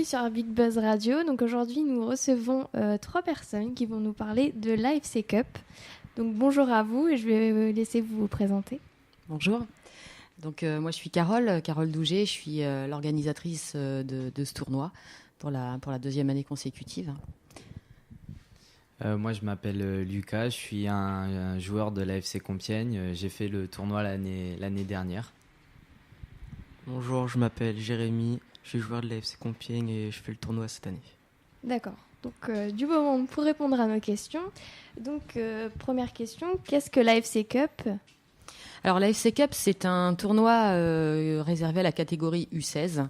sur Big Buzz Radio. Donc aujourd'hui, nous recevons 3 personnes qui vont nous parler de l'AFC Cup. Donc bonjour à vous et je vais laisser vous présenter. Bonjour. Donc moi je suis Carole Douget, je suis l'organisatrice de ce tournoi pour la deuxième année consécutive. Moi je m'appelle Lucas, je suis un joueur de l'AFC Compiègne. J'ai fait le tournoi l'année dernière. Bonjour, je m'appelle Jérémy, je suis joueur de l'AFC Compiègne et je fais le tournoi cette année. D'accord, donc du moment pour répondre à nos questions. Donc première question, qu'est-ce que l'AFC Cup ? Alors l'AFC Cup, c'est un tournoi réservé à la catégorie U16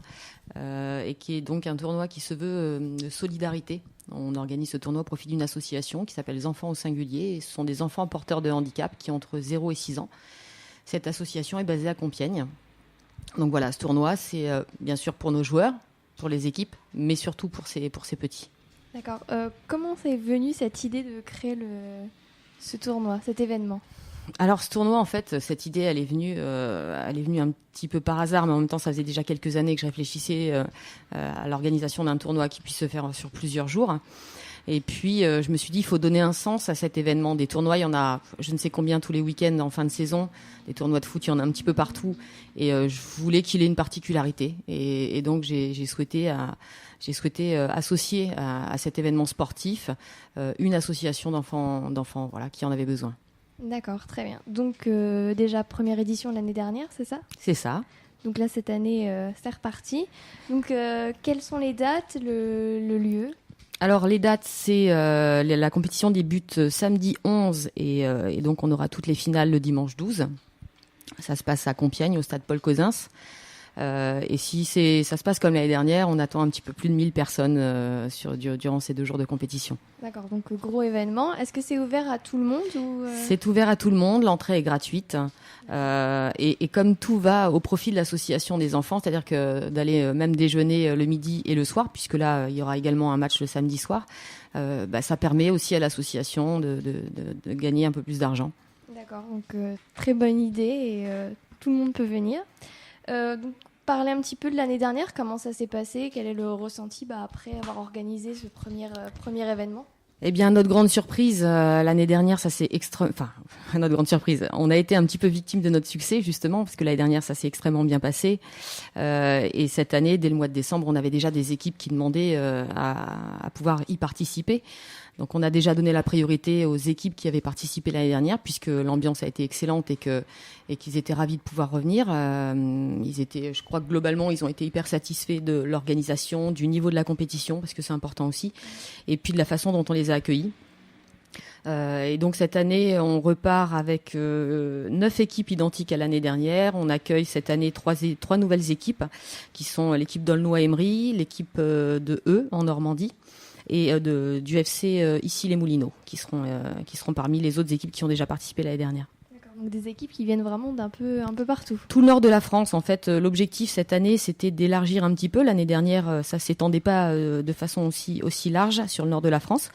et qui est donc un tournoi qui se veut de solidarité. On organise ce tournoi au profit d'une association qui s'appelle Les Enfants au Singulier. Et ce sont des enfants porteurs de handicap qui ont entre 0 et 6 ans. Cette association est basée à Compiègne. Donc voilà, ce tournoi, c'est bien sûr pour nos joueurs, pour les équipes, mais surtout pour ces petits. D'accord. Comment c'est venu cette idée de créer ce tournoi, cet événement ? Alors ce tournoi, en fait, cette idée, elle est venue un petit peu par hasard, mais en même temps, ça faisait déjà quelques années que je réfléchissais à l'organisation d'un tournoi qui puisse se faire sur plusieurs jours. Et puis, je me suis dit, il faut donner un sens à cet événement. Des tournois, il y en a je ne sais combien tous les week-ends en fin de saison. Des tournois de foot, il y en a un petit peu partout. Et je voulais qu'il ait une particularité. Et donc, j'ai souhaité associer à cet événement sportif une association d'enfants voilà, qui en avait besoin. D'accord, très bien. Donc déjà première édition l'année dernière, c'est ça ? C'est ça. Donc là, cette année, c'est reparti. Donc quelles sont les dates, le lieu ? Alors les dates, c'est la compétition débute samedi 11 et donc on aura toutes les finales le dimanche 12. Ça se passe à Compiègne, au stade Paul Cosens. Et si ça se passe comme l'année dernière, on attend un petit peu plus de 1000 personnes durant ces 2 jours de compétition. D'accord, donc gros événement. Est-ce que c'est ouvert à tout le monde ou C'est ouvert à tout le monde, l'entrée est gratuite. Et comme tout va au profit de l'association des enfants, c'est-à-dire que d'aller même déjeuner le midi et le soir, puisque là, il y aura également un match le samedi soir, ça permet aussi à l'association de gagner un peu plus d'argent. D'accord, donc très bonne idée et tout le monde peut venir. Donc, parler un petit peu de l'année dernière, comment ça s'est passé, quel est le ressenti après avoir organisé ce premier événement ? Eh bien, notre grande surprise, l'année dernière, ça s'est notre grande surprise, on a été un petit peu victime de notre succès, justement, parce que l'année dernière, ça s'est extrêmement bien passé. Et cette année, dès le mois de décembre, on avait déjà des équipes qui demandaient à pouvoir y participer. Donc, on a déjà donné la priorité aux équipes qui avaient participé l'année dernière, puisque l'ambiance a été excellente et qu'ils étaient ravis de pouvoir revenir. Je crois que globalement, ils ont été hyper satisfaits de l'organisation, du niveau de la compétition, parce que c'est important aussi, et puis de la façon dont on les a accueillis. Et donc cette année, on repart avec 9 équipes identiques à l'année dernière. On accueille cette année 3 nouvelles équipes, qui sont l'équipe d'Aulnoy-Emery, l'équipe de E en Normandie, et du FC Issy-les-Moulineaux, qui seront parmi les autres équipes qui ont déjà participé l'année dernière. D'accord, donc des équipes qui viennent vraiment un peu partout. Tout le nord de la France, en fait. L'objectif cette année, c'était d'élargir un petit peu. L'année dernière, ça s'étendait pas de façon aussi large sur le nord de la France.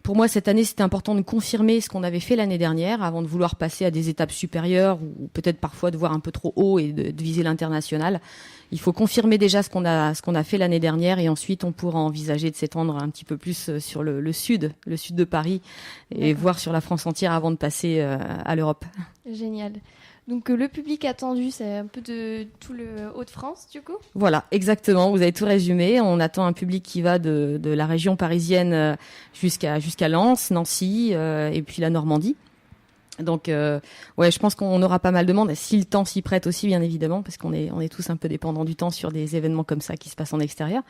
Pour moi, cette année, c'était important de confirmer ce qu'on avait fait l'année dernière avant de vouloir passer à des étapes supérieures ou peut-être parfois de voir un peu trop haut et de viser l'international. Il faut confirmer déjà ce qu'on a fait l'année dernière et ensuite on pourra envisager de s'étendre un petit peu plus sur le sud de Paris et D'accord. voir sur la France entière avant de passer à l'Europe. Génial. Donc le public attendu, c'est un peu de tout le Hauts-de-France, du coup ? Voilà, exactement, vous avez tout résumé. On attend un public qui va de la région parisienne jusqu'à Lens, Nancy et puis la Normandie. Donc je pense qu'on aura pas mal de monde, si le temps s'y prête aussi, bien évidemment, parce qu'on est tous un peu dépendants du temps sur des événements comme ça qui se passent en extérieur.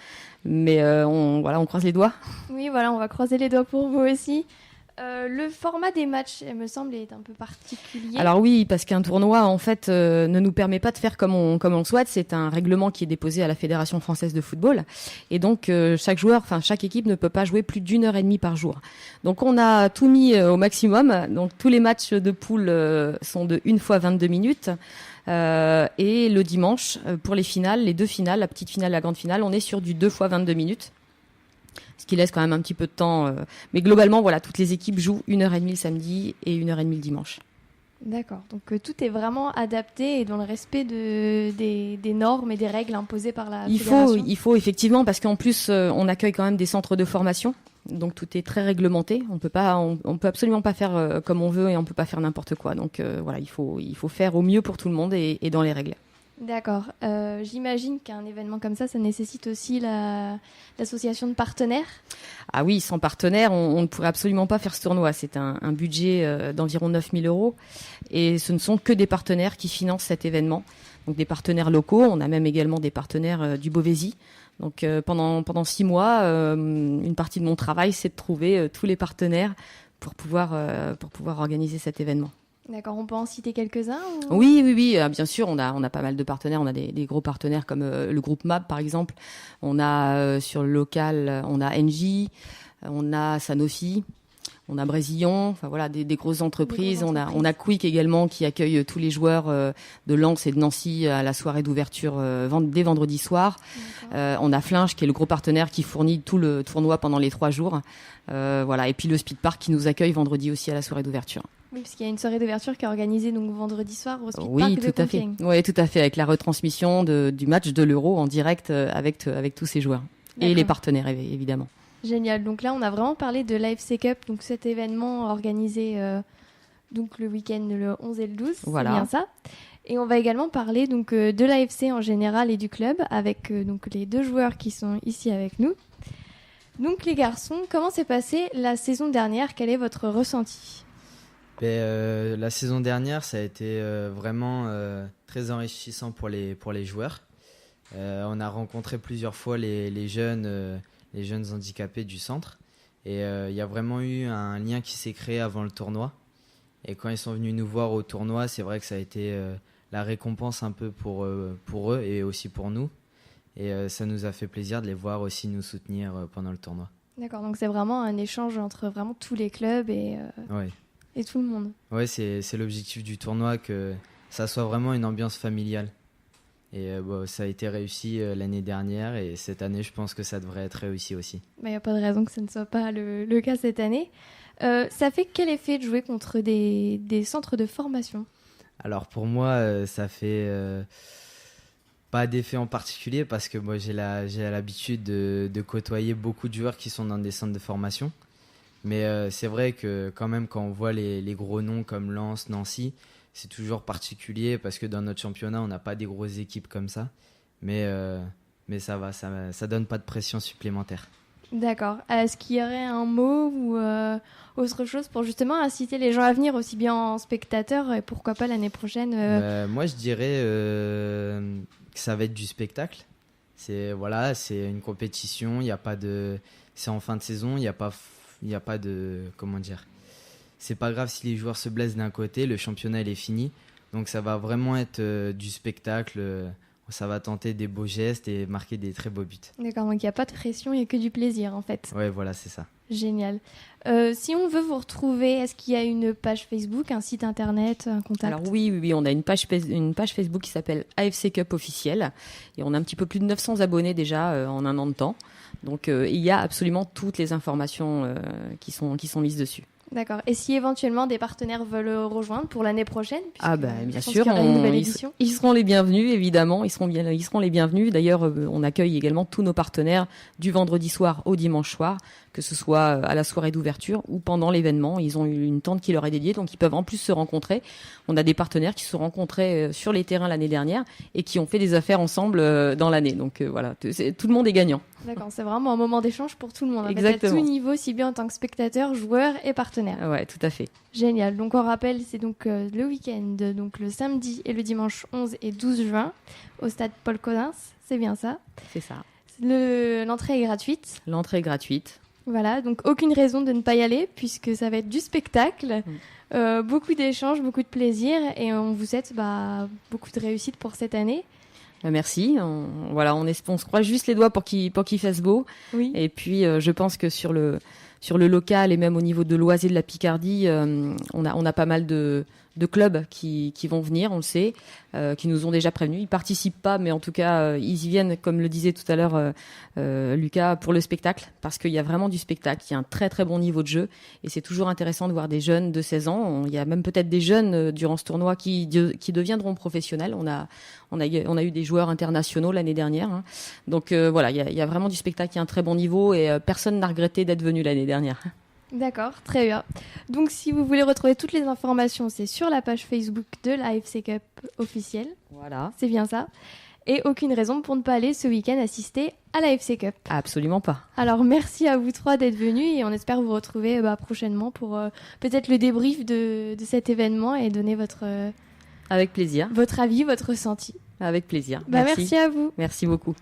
Mais on croise les doigts. Oui, voilà, on va croiser les doigts pour vous aussi. Le format des matchs, il me semble, est un peu particulier. Alors oui, parce qu'un tournoi, en fait, ne nous permet pas de faire comme on souhaite. C'est un règlement qui est déposé à la Fédération française de football. Et donc, chaque équipe ne peut pas jouer plus d'1h30 par jour. Donc, on a tout mis au maximum. Donc, tous les matchs de poule sont de 1 fois 22 minutes. Et le dimanche, pour les finales, les 2 finales, la petite finale, la grande finale, on est sur du 2 fois 22 minutes. Ce qui laisse quand même un petit peu de temps. Mais globalement, voilà, toutes les équipes jouent 1h30 le samedi et 1h30 le dimanche. D'accord, donc tout est vraiment adapté et dans le respect des normes et des règles imposées par la fédération. Il faut effectivement, parce qu'en plus, on accueille quand même des centres de formation, donc tout est très réglementé. On peut absolument pas faire comme on veut et on peut pas faire n'importe quoi. Donc voilà, il faut faire au mieux pour tout le monde et dans les règles. D'accord. J'imagine qu'un événement comme ça nécessite aussi l'association de partenaires. Ah oui, sans partenaires, on ne pourrait absolument pas faire ce tournoi. C'est un budget d'environ 9 000 euros et ce ne sont que des partenaires qui financent cet événement. Donc des partenaires locaux, on a même également des partenaires du Beauvaisis. Donc pendant 6 mois, une partie de mon travail, c'est de trouver tous les partenaires pour pouvoir organiser cet événement. D'accord, on peut en citer quelques-uns ou... Oui, bien sûr, on a pas mal de partenaires, on a des gros partenaires comme le groupe MAP par exemple, on a sur le local, on a Engie, on a Sanofi, on a Brésillon, enfin voilà, des grosses entreprises, on a Quick également qui accueille tous les joueurs de Lens et de Nancy à la soirée d'ouverture dès vendredi soir. On a Flinch qui est le gros partenaire qui fournit tout le tournoi pendant les 3 jours. Voilà, et puis le Speed Park qui nous accueille vendredi aussi à la soirée d'ouverture. Oui, parce qu'il y a une soirée d'ouverture qui est organisée donc vendredi soir au Speed Park de Compiègne. Oui, tout à fait, avec la retransmission du match de l'Euro en direct avec tous ces joueurs. D'accord. Et les partenaires, évidemment. Génial. Donc là, on a vraiment parlé de l'AFC Cup, donc cet événement organisé donc le week-end le 11 et le 12. Voilà. C'est bien ça. Et on va également parler donc de l'AFC en général et du club avec donc les 2 joueurs qui sont ici avec nous. Donc les garçons, comment s'est passée la saison dernière? Quel est votre ressenti? La saison dernière, ça a été vraiment très enrichissant pour les joueurs. On a rencontré plusieurs fois les jeunes handicapés du centre. Et il y a vraiment eu un lien qui s'est créé avant le tournoi. Et quand ils sont venus nous voir au tournoi, c'est vrai que ça a été la récompense un peu pour eux et aussi pour nous. Et ça nous a fait plaisir de les voir aussi nous soutenir pendant le tournoi. D'accord, donc c'est vraiment un échange entre vraiment tous les clubs et tout le monde. Oui, c'est l'objectif du tournoi, que ça soit vraiment une ambiance familiale. Et ça a été réussi l'année dernière et cette année, je pense que ça devrait être réussi aussi. Il n'y a pas de raison que ce ne soit pas le cas cette année. Ça fait quel effet de jouer contre des centres de formation? Alors pour moi, ça fait pas d'effet en particulier parce que moi j'ai l'habitude de côtoyer beaucoup de joueurs qui sont dans des centres de formation. Mais c'est vrai que quand même quand on voit les gros noms comme Lens, Nancy, c'est toujours particulier parce que dans notre championnat, on n'a pas des grosses équipes comme ça. Mais ça va, ça donne pas de pression supplémentaire. D'accord. Est-ce qu'il y aurait un mot ou autre chose pour justement inciter les gens à venir aussi bien en spectateurs et pourquoi pas l'année prochaine Moi, je dirais que ça va être du spectacle. C'est une compétition. Il y a pas de, c'est en fin de saison. Il y a pas de, comment dire. C'est pas grave si les joueurs se blessent d'un côté. Le championnat il est fini. Donc ça va vraiment être du spectacle. Ça va tenter des beaux gestes et marquer des très beaux buts. D'accord, donc il n'y a pas de pression, il n'y a que du plaisir en fait. Ouais, voilà, c'est ça. Génial. Si on veut vous retrouver, est-ce qu'il y a une page Facebook, un site internet, un contact? Alors oui, on a une page Facebook qui s'appelle AFC Cup officiel et on a un petit peu plus de 900 abonnés déjà en un an de temps. Donc il y a absolument toutes les informations qui sont mises dessus. D'accord. Et si éventuellement des partenaires veulent rejoindre pour l'année prochaine? Bien sûr, ils seront les bienvenus, évidemment. Ils seront les bienvenus. D'ailleurs, on accueille également tous nos partenaires du vendredi soir au dimanche soir, que ce soit à la soirée d'ouverture ou pendant l'événement. Ils ont une tente qui leur est dédiée, donc ils peuvent en plus se rencontrer. On a des partenaires qui se sont rencontrés sur les terrains l'année dernière et qui ont fait des affaires ensemble dans l'année. Donc voilà, tout le monde est gagnant. D'accord, c'est vraiment un moment d'échange pour tout le monde. Exactement. À tout niveau, si bien en tant que spectateur, joueur et partenaire. Ouais, tout à fait. Génial. Donc on rappelle, c'est donc le week-end, donc le samedi et le dimanche 11 et 12 juin au stade Paul Codins. C'est bien ça? C'est ça. L'entrée est gratuite. L'entrée est gratuite. Voilà, donc aucune raison de ne pas y aller puisque ça va être du spectacle, beaucoup d'échanges, beaucoup de plaisir et on vous souhaite beaucoup de réussite pour cette année. Merci. On se croise juste les doigts pour qu'il fasse beau. Oui. Et puis je pense que sur le local et même au niveau de l'Oise et de la Picardie, on a pas mal de de clubs qui vont venir, on le sait, qui nous ont déjà prévenus. Ils participent pas, mais en tout cas, ils y viennent, comme le disait tout à l'heure Lucas, pour le spectacle, parce qu'il y a vraiment du spectacle. Il y a un très très bon niveau de jeu, et c'est toujours intéressant de voir des jeunes de 16 ans. Il y a même peut-être des jeunes durant ce tournoi qui deviendront professionnels. On a eu des joueurs internationaux l'année dernière. Hein. Donc voilà, il y a vraiment du spectacle, il y a un très bon niveau, et personne n'a regretté d'être venu l'année dernière. D'accord, très bien. Donc si vous voulez retrouver toutes les informations, c'est sur la page Facebook de la AFC Cup officielle. Voilà. C'est bien ça. Et aucune raison pour ne pas aller ce week-end assister à la AFC Cup. Absolument pas. Alors merci à vous trois d'être venus et on espère vous retrouver prochainement pour peut-être le débrief de cet événement et donner votre Avec plaisir. Votre avis, votre ressenti. Avec plaisir. Merci à vous. Merci beaucoup.